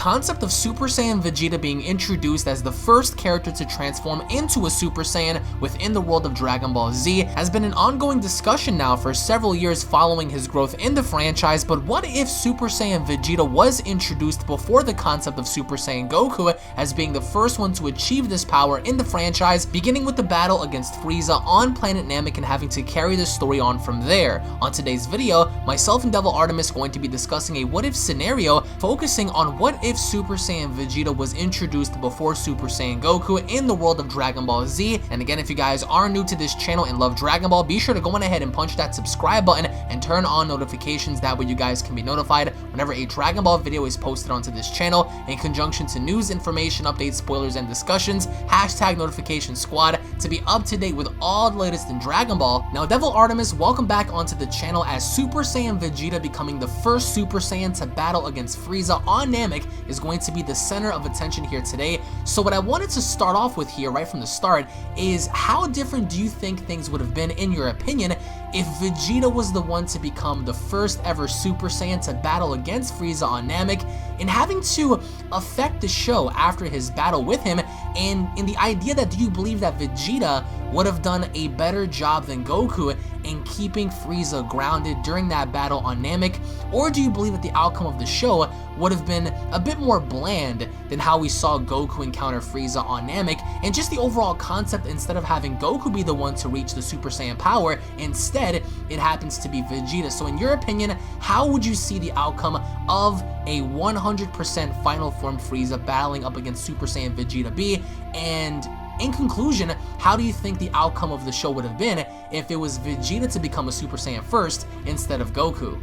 concept of Super Saiyan Vegeta being introduced as the first character to transform into a Super Saiyan within the world of Dragon Ball Z has been an ongoing discussion now for several years following his growth in the franchise. But what if Super Saiyan Vegeta was introduced before the concept of Super Saiyan Goku as being the first one to achieve this power in the franchise, beginning with the battle against Frieza on planet Namek and having to carry the story on from there? On today's video, myself and Devil Artemis are going to be discussing a what if scenario focusing on what if Super Saiyan Vegeta was introduced before Super Saiyan Goku in the world of Dragon Ball Z. And again, if you guys are new to this channel and love Dragon Ball, be sure to go on ahead and punch that subscribe button and turn on notifications. That way you guys can be notified whenever a Dragon Ball video is posted onto this channel, in conjunction to news, information, updates, spoilers, and discussions. Hashtag notification squad to be up to date with all the latest in Dragon Ball. Now, Devil Artemis, welcome back onto the channel, as Super Saiyan Vegeta becoming the first Super Saiyan to battle against Frieza on Namek is going to be the center of attention here today. So what I wanted to start off with here right from the start is, how different do you think things would have been, in your opinion, if Vegeta was the one to become the first ever Super Saiyan to battle against Frieza on Namek, and having to affect the show after his battle with him? And in the idea that, do you believe that Vegeta would have done a better job than Goku in keeping Frieza grounded during that battle on Namek? Or do you believe that the outcome of the show would have been a bit more bland than how we saw Goku encounter Frieza on Namek, and just the overall concept, instead of having Goku be the one to reach the Super Saiyan power, instead it happens to be Vegeta? So in your opinion, how would you see the outcome of a 100% final form Frieza battling up against Super Saiyan Vegeta be? And in conclusion, how do you think the outcome of the show would have been if it was Vegeta to become a Super Saiyan first instead of Goku?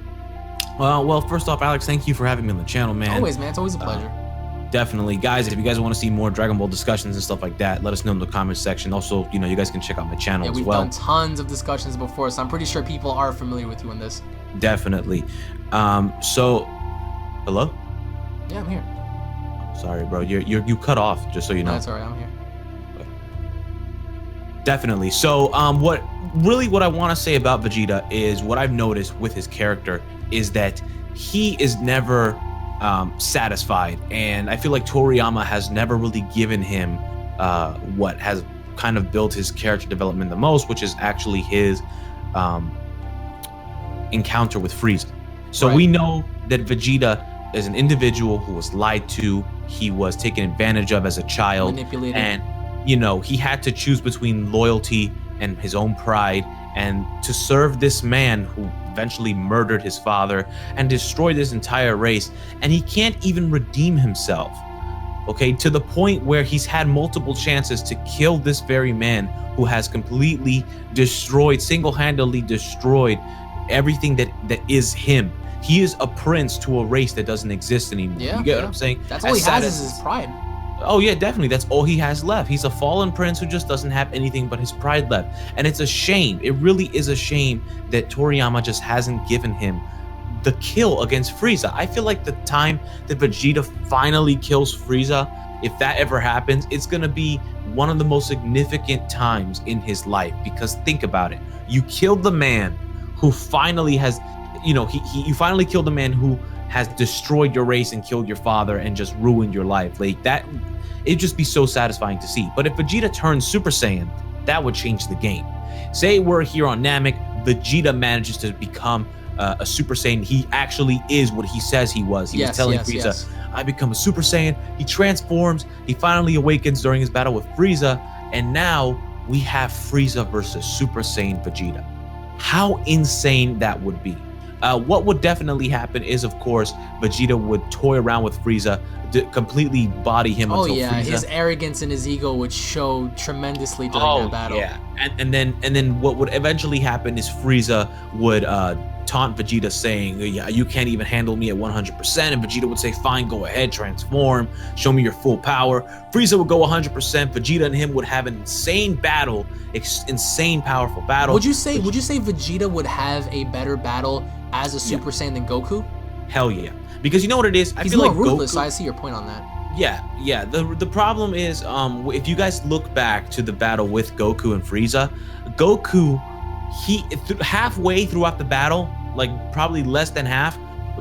Well, first off, Alex, thank you for having me on the channel, man. Always, man. It's always a pleasure. Definitely. Guys, if you guys want to see more Dragon Ball discussions and stuff like that, let us know in the comments section. Also, you guys can check out my channel as well. We've done tons of discussions before, so I'm pretty sure people are familiar with you in this. Definitely. So, hello? Yeah, I'm here. Sorry, bro. You cut off, just so you know. That's alright, I'm here. Definitely. So, what I want to say about Vegeta is, what I've noticed with his character is that he is never satisfied, and I feel like Toriyama has never really given him what has kind of built his character development the most, which is actually his encounter with Frieza. So we know that Vegeta is an individual who was lied to, he was taken advantage of as a child, manipulated, and he had to choose between loyalty and his own pride, and to serve this man who eventually murdered his father and destroyed this entire race, and he can't even redeem himself, okay, to the point where he's had multiple chances to kill this very man who has completely destroyed, single-handedly destroyed everything that is him. He is a prince to a race that doesn't exist anymore. You get what I'm saying? That's all he has is his pride. Oh yeah, definitely. That's all he has left. He's a fallen prince who just doesn't have anything but his pride left. And it's a shame. It really is a shame that Toriyama just hasn't given him the kill against Frieza. I feel like the time that Vegeta finally kills Frieza, if that ever happens, it's going to be one of the most significant times in his life. Because think about it. You killed the man who finally has, you finally killed the man who has destroyed your race and killed your father and just ruined your life. Like that, it'd just be so satisfying to see. But if Vegeta turns Super Saiyan, that would change the game. Say we're here on Namek, Vegeta manages to become a Super Saiyan. He actually is what he says he was. He was telling Frieza, I become a Super Saiyan. He transforms. He finally awakens during his battle with Frieza. And now we have Frieza versus Super Saiyan Vegeta. How insane that would be. What would definitely happen is, of course, Vegeta would toy around with Frieza, completely body him until Frieza. His arrogance and his ego would show tremendously during that battle. Yeah, and then what would eventually happen is Frieza would taunt Vegeta, saying, yeah, you can't even handle me at 100%, and Vegeta would say, fine, go ahead, transform, show me your full power. Frieza would go 100%, Vegeta and him would have an insane battle, insane powerful battle. Would you say Vegeta would have a better battle as a Super Saiyan than Goku? Hell yeah. Because you know what it is? He's more ruthless, so I see your point on that. Yeah. The problem is, if you guys look back to the battle with Goku and Frieza, Goku, halfway throughout the battle, like probably less than half,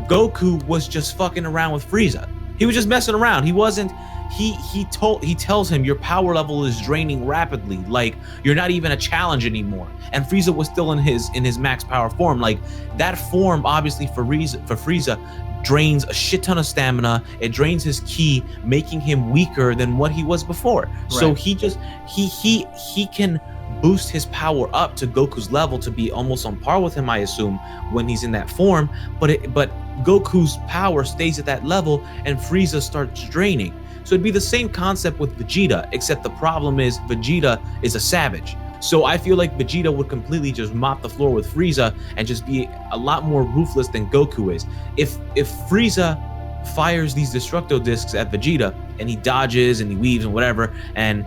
Goku was just fucking around with Frieza. He was just messing around. He wasn't. He tells him your power level is draining rapidly. Like you're not even a challenge anymore. And Frieza was still in his max power form. Like that form, obviously for Frieza, drains a shit ton of stamina. It drains his ki, making him weaker than what he was before. Right. So he can boost his power up to Goku's level to be almost on par with him, I assume, when he's in that form. But Goku's power stays at that level and Frieza starts draining. So it'd be the same concept with Vegeta, except the problem is Vegeta is a savage. So I feel like Vegeta would completely just mop the floor with Frieza and just be a lot more ruthless than Goku is. If Frieza fires these Destructo Discs at Vegeta and he dodges and he weaves and whatever, and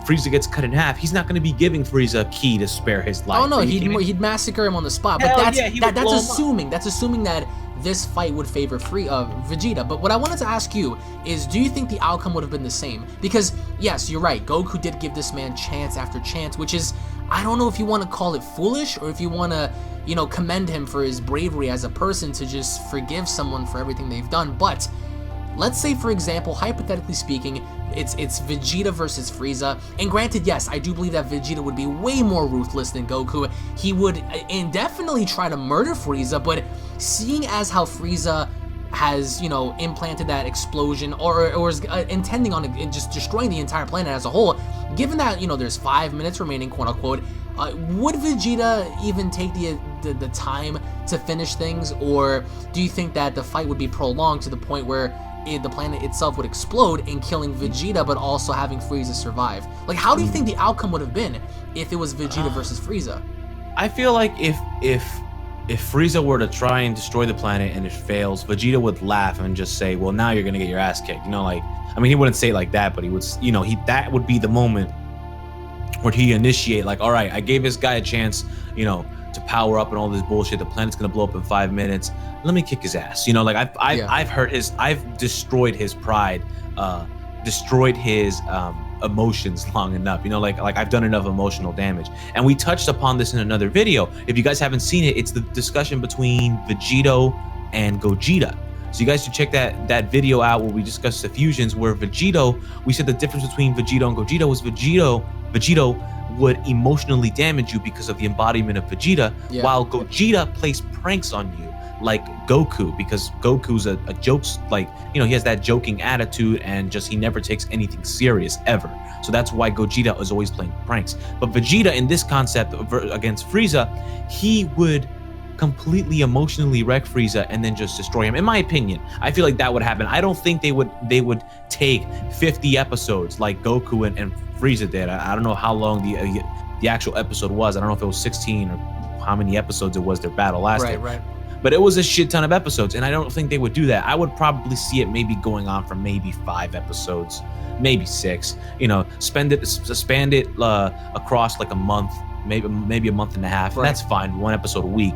Frieza gets cut in half, he's not going to be giving Frieza ki to spare his life. Oh no, he'd massacre him on the spot. But that's assuming that this fight would favor Vegeta. But what I wanted to ask you is, do you think the outcome would have been the same? Because yes, you're right, Goku did give this man chance after chance, which is, I don't know if you want to call it foolish or if you want to, commend him for his bravery as a person to just forgive someone for everything they've done. But let's say, for example, hypothetically speaking, it's Vegeta versus Frieza. And granted, yes, I do believe that Vegeta would be way more ruthless than Goku. He would indefinitely try to murder Frieza, but seeing as how Frieza has, implanted that explosion or is intending on just destroying the entire planet as a whole, given that, there's 5 minutes remaining, quote unquote, would Vegeta even take the time to finish things, or do you think that the fight would be prolonged to the point where the planet itself would explode and killing Vegeta, but also having Frieza survive? Like, how do you think the outcome would have been if it was Vegeta versus Frieza? I feel like if Frieza were to try and destroy the planet and it fails, Vegeta would laugh and just say, "Well, now you're gonna get your ass kicked." He wouldn't say it like that, but he would, that would be the moment where he initiate, like, all right, I gave this guy a chance, to power up and all this bullshit. The planet's gonna blow up in 5 minutes. Let me kick his ass. I've destroyed his pride, destroyed his emotions long enough. I've done enough emotional damage. And we touched upon this in another video. If you guys haven't seen it, it's the discussion between Vegito and Gogeta. So you guys should check that video out where we discussed the fusions, where Vegito, we said the difference between Vegito and Gogeta was Vegito would emotionally damage you because of the embodiment of Vegeta, while Gogeta plays pranks on you like Goku, because Goku's a jokes, he has that joking attitude and just he never takes anything serious ever. So that's why Gogeta is always playing pranks. But Vegeta in this concept against Frieza, he would completely emotionally wreck Frieza and then just destroy him. In my opinion, I feel like that would happen. I don't think they would take 50 episodes like Goku and Frieza did. I don't know how long the actual episode was. I don't know if it was 16 or how many episodes it was their battle lasted. Right. But it was a shit ton of episodes, and I don't think they would do that. I would probably see it maybe going on for maybe 5 episodes, maybe 6. Suspend it across like a month, maybe a month and a half. Right. That's fine. 1 episode a week.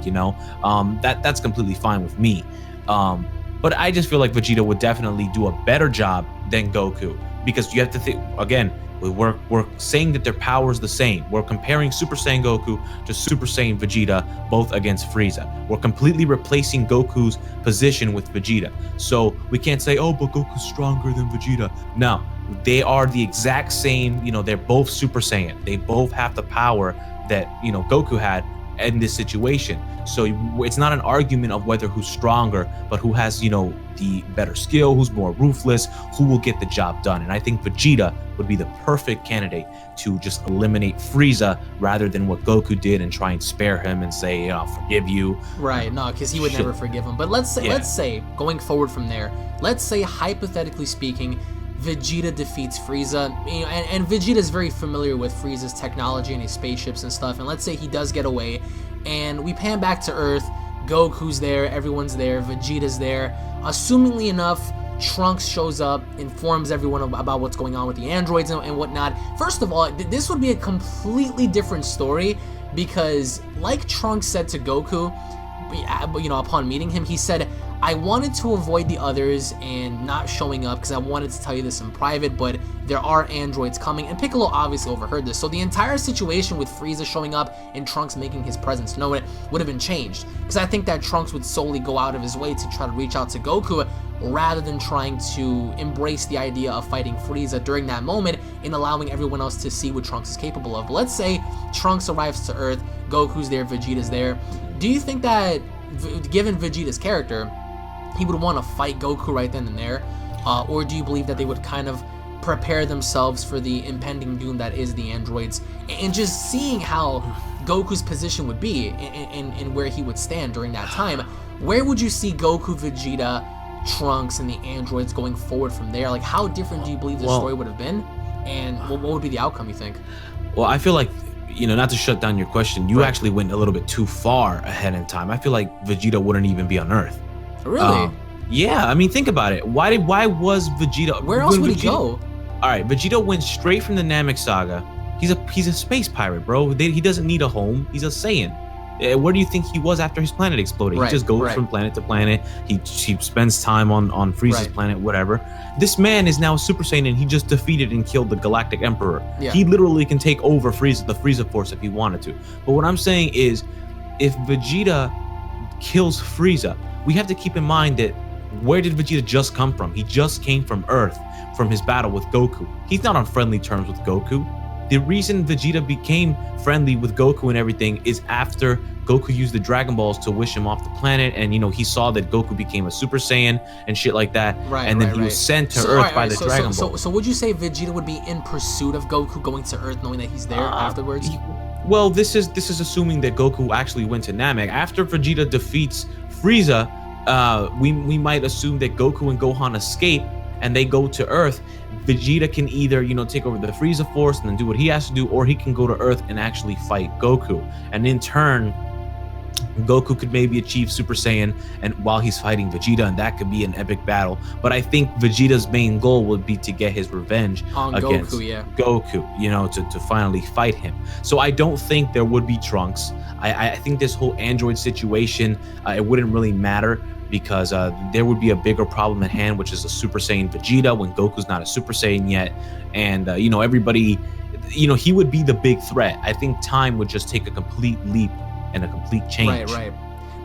That's completely fine with me. But I just feel like Vegeta would definitely do a better job than Goku, because you have to think again. We're saying that their power is the same. We're comparing Super Saiyan Goku to Super Saiyan Vegeta, both against Frieza. We're completely replacing Goku's position with Vegeta. So we can't say, oh, but Goku's stronger than Vegeta. No, they are the exact same. They're both Super Saiyan. They both have the power that, Goku had in this situation. So it's not an argument of whether who's stronger, but who has, the better skill, who's more ruthless, who will get the job done. And I think Vegeta would be the perfect candidate to just eliminate Frieza rather than what Goku did and try and spare him and say, I'll forgive you. Right, no, because he would never forgive him. But let's say, going forward from there, let's say, hypothetically speaking, Vegeta defeats Frieza, and Vegeta is very familiar with Frieza's technology and his spaceships and stuff, and let's say he does get away, and we pan back to Earth, Goku's there, everyone's there, Vegeta's there. Assumingly enough, Trunks shows up, informs everyone about what's going on with the androids and whatnot. First of all, this would be a completely different story, because like Trunks said to Goku, upon meeting him, he said, I wanted to avoid the others and not showing up because I wanted to tell you this in private, but there are androids coming, and Piccolo obviously overheard this. So the entire situation with Frieza showing up and Trunks making his presence known would have been changed, because I think that Trunks would solely go out of his way to try to reach out to Goku, rather than trying to embrace the idea of fighting Frieza during that moment and allowing everyone else to see what Trunks is capable of. But let's say Trunks arrives to Earth, Goku's there, Vegeta's there. Do you think that, given Vegeta's character, he would want to fight Goku right then and there? Or do you believe that they would kind of prepare themselves for the impending doom that is the androids, and just seeing how Goku's position would be and where he would stand during that time? Where would you see Goku, Vegeta, Trunks, and the androids going forward from there? Like, how different do you believe the story would have been, and what would be the outcome, you think? Well, I feel like, you know, not to shut down your question, you actually went a little bit too far ahead in time. I feel like Vegeta wouldn't even be on Earth. Really? Yeah, I mean, think about it. Why was Vegeta? Where else would he go? All right, Vegeta went straight from the Namek Saga. He's a space pirate, bro. He doesn't need a home. He's a Saiyan. Where do you think he was after his planet exploded? He just goes from planet to planet. He spends time on Frieza's planet, whatever. This man is now a Super Saiyan, and he just defeated and killed the Galactic Emperor. Yeah. He literally can take over the Frieza Force if he wanted to. But what I'm saying is, if Vegeta kills Frieza, we have to keep in mind that where did Vegeta just come from? He just came from Earth, from his battle with Goku. He's not on friendly terms with Goku. The reason Vegeta became friendly with Goku and everything is after Goku used the Dragon Balls to wish him off the planet, and, you know, he saw that Goku became a Super Saiyan and shit like that, and then he was sent to Earth by the Dragon Balls. So would you say Vegeta would be in pursuit of Goku going to Earth, knowing that he's there afterwards? Well, this is assuming that Goku actually went to Namek. After Vegeta defeats Frieza, we might assume that Goku and Gohan escape and they go to Earth. Vegeta can either, you know, take over the Frieza Force and then do what he has to do, or he can go to Earth and actually fight Goku. And in turn, Goku could maybe achieve Super Saiyan and while he's fighting Vegeta, and that could be an epic battle. But I think Vegeta's main goal would be to get his revenge against Goku, you know, to finally fight him. So I don't think there would be Trunks. I think this whole android situation, it wouldn't really matter, because there would be a bigger problem at hand, which is a Super Saiyan Vegeta when Goku's not a Super Saiyan yet. And, you know, everybody, you know, he would be the big threat. I think time would just take a complete leap and a complete change. Right.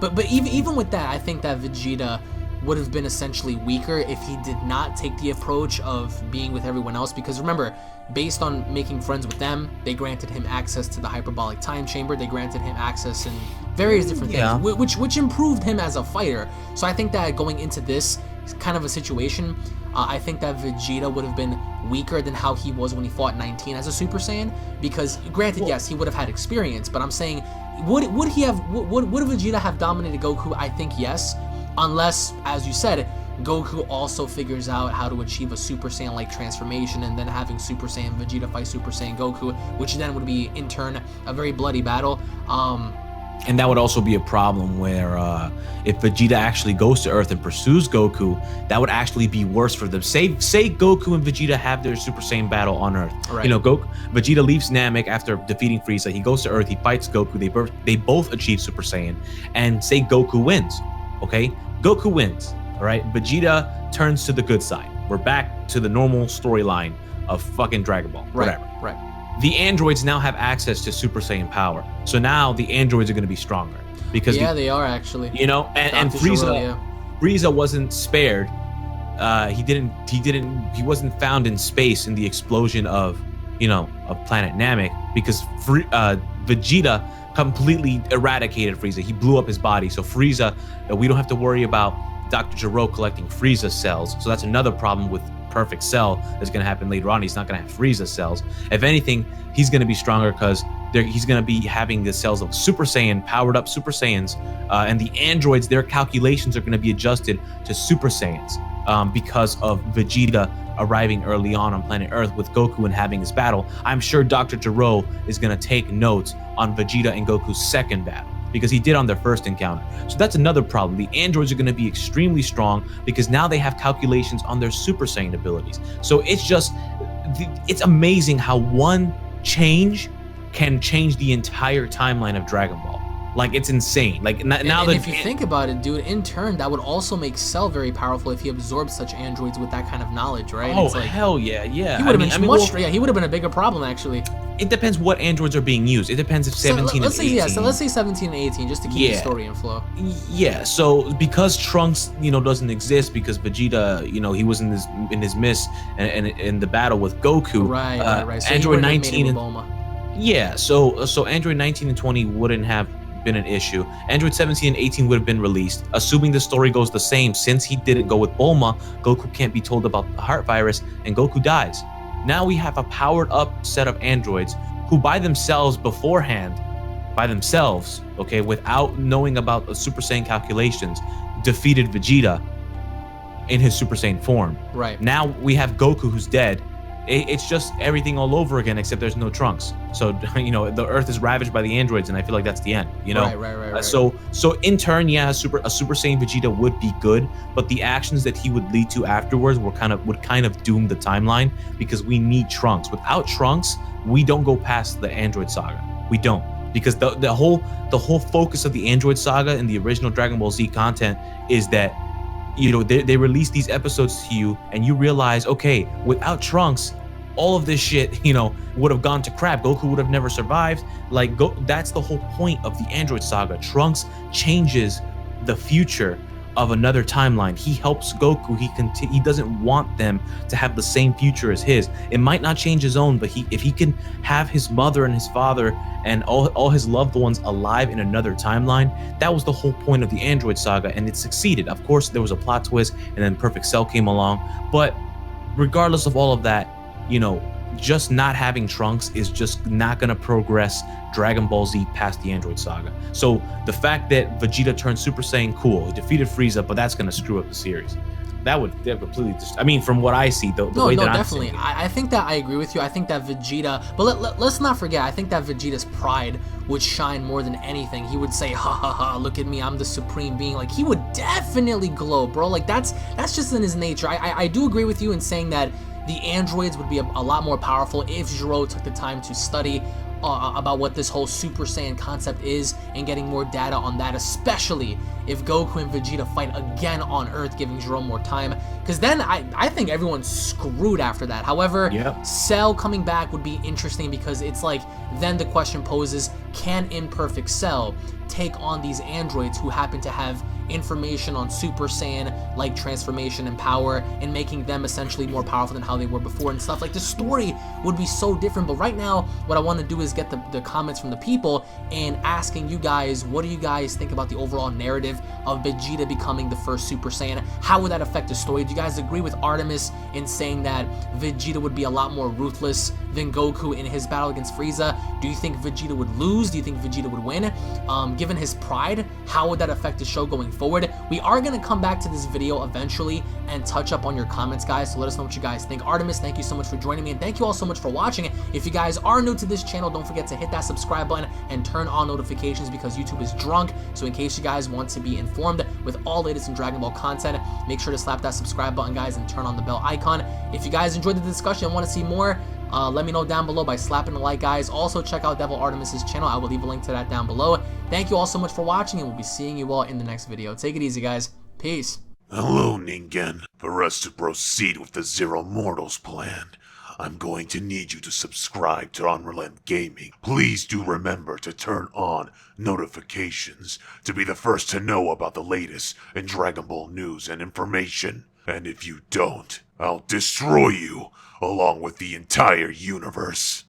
But even with that, I think that Vegeta would have been essentially weaker if he did not take the approach of being with everyone else, because remember, based on making friends with them, they granted him access to the hyperbolic time chamber, they granted him access in various different things, which improved him as a fighter. So I think that going into this kind of a situation, I think that Vegeta would have been weaker than how he was when he fought 19 as a Super Saiyan, because granted, yes, he would have had experience, but I'm saying, would Vegeta have dominated Goku? I think yes, unless, as you said, Goku also figures out how to achieve a Super Saiyan-like transformation, and then having Super Saiyan Vegeta fight Super Saiyan Goku, which then would be, in turn, a very bloody battle. And that would also be a problem where if Vegeta actually goes to Earth and pursues Goku, that would actually be worse for them. Say Goku and Vegeta have their Super Saiyan battle on Earth. Right. You know, Vegeta leaves Namek after defeating Frieza. He goes to Earth, he fights Goku, they both achieve Super Saiyan, and say Goku wins, okay? Goku wins, all right? Vegeta turns to the good side. We're back to the normal storyline of fucking Dragon Ball, whatever. Right. The androids now have access to Super Saiyan power. So now the androids are going to be stronger. Because they are actually. You know, and Frieza wasn't spared. He wasn't found in space in the explosion of planet Namek, because Vegeta completely eradicated Frieza. He blew up his body. So Frieza, we don't have to worry about Dr. Gero collecting Frieza cells. So that's another problem with Perfect Cell that's going to happen later on. He's not going to have Frieza cells. If anything, he's going to be stronger because he's going to be having the cells of Super Saiyan, powered up Super Saiyans, and the androids, their calculations are going to be adjusted to Super Saiyans because of Vegeta arriving early on planet Earth with Goku and having his battle. I'm sure Dr. Gero is going to take notes on Vegeta and Goku's second battle, because he did on their first encounter. So that's another problem. The androids are going to be extremely strong because now they have calculations on their Super Saiyan abilities. So it's amazing how one change can change the entire timeline of Dragon Ball. Like, it's insane. Like, if you think about it, dude, in turn, that would also make Cell very powerful if he absorbed such androids with that kind of knowledge, right? Oh, hell yeah. He would have been he would have been a bigger problem, actually. It depends what androids are being used. It depends if 17 and 18. Yeah, so let's say 17 and 18, just to keep the story in flow. Yeah, so because Trunks, doesn't exist, because Vegeta, he was in his miss and in the battle with Goku. Right. So Android 19 and Bulma. yeah, so Android 19 and 20 wouldn't have been an issue. Android 17 and 18 would have been released, assuming the story goes the same. Since he didn't go with Bulma, Goku can't be told about the heart virus, and Goku dies. Now we have a powered up set of androids who by themselves okay, without knowing about the Super Saiyan calculations, defeated Vegeta in his Super Saiyan form. Right. Now we have Goku who's dead. It's just everything all over again, except there's no Trunks. So, the Earth is ravaged by the androids, and I feel like that's the end, Right. So in turn, yeah, a Super Saiyan Vegeta would be good, but the actions that he would lead to afterwards would kind of doom the timeline, because we need Trunks. Without Trunks, we don't go past the Android saga. We don't, because the whole focus of the Android saga in the original Dragon Ball Z content is that they release these episodes to you, and you realize, okay, without Trunks, all of this shit, would have gone to crap. Goku would have never survived. That's the whole point of the Android saga. Trunks changes the future of another timeline. He helps Goku. He doesn't want them to have the same future as his. It might not change his own, but if he can have his mother and his father and all his loved ones alive in another timeline, that was the whole point of the Android saga, and it succeeded. Of course, there was a plot twist, and then Perfect Cell came along, but regardless of all of that, just not having Trunks is just not going to progress Dragon Ball Z past the Android saga. So the fact that Vegeta turned Super Saiyan, cool. He defeated Frieza, but that's going to screw up the series. That would completely from what I see, the way that I'm definitely. I think that I agree with you. I think that Vegeta, but let's not forget, I think that Vegeta's pride would shine more than anything. He would say, ha ha ha, look at me, I'm the supreme being. Like, he would definitely glow, bro. Like, that's just in his nature. I do agree with you in saying that the androids would be a lot more powerful if Zero took the time to study about what this whole Super Saiyan concept is and getting more data on that, especially if Goku and Vegeta fight again on Earth, giving Zero more time, because then I think everyone's screwed after that. However, Cell coming back would be interesting, because it's like, then the question poses, can Imperfect Cell take on these androids who happen to have information on Super Saiyan like transformation and power, and making them essentially more powerful than how they were before and stuff. Like, the story would be so different. But right now, what I want to do is get the comments from the people and asking you guys, what do you guys think about the overall narrative of Vegeta becoming the first Super Saiyan? How would that affect the story? Do you guys agree with Artemis in saying that Vegeta would be a lot more ruthless than Goku in his battle against Frieza? Do you think Vegeta would lose? Do you think Vegeta would win? Given his pride, how would that affect the show going forward? We are going to come back to this video eventually and touch up on your comments, guys, so let us know what you guys think. Artemis, thank you so much for joining me, and thank you all so much for watching. If you guys are new to this channel, don't forget to hit that subscribe button and turn on notifications, because YouTube is drunk. So in case you guys want to be informed with all latest in Dragon Ball content, make sure to slap that subscribe button, guys, and turn on the bell icon. If you guys enjoyed the discussion and want to see more, let me know down below by slapping a like, guys. Also, check out Devil Artemis's channel. I will leave a link to that down below. Thank you all so much for watching, and we'll be seeing you all in the next video. Take it easy, guys. Peace. Hello, Ningen. For us to proceed with the Zero Mortals plan, I'm going to need you to subscribe to UnrealEntGaming. Please do remember to turn on notifications to be the first to know about the latest in Dragon Ball news and information. And if you don't, I'll destroy you, along with the entire universe.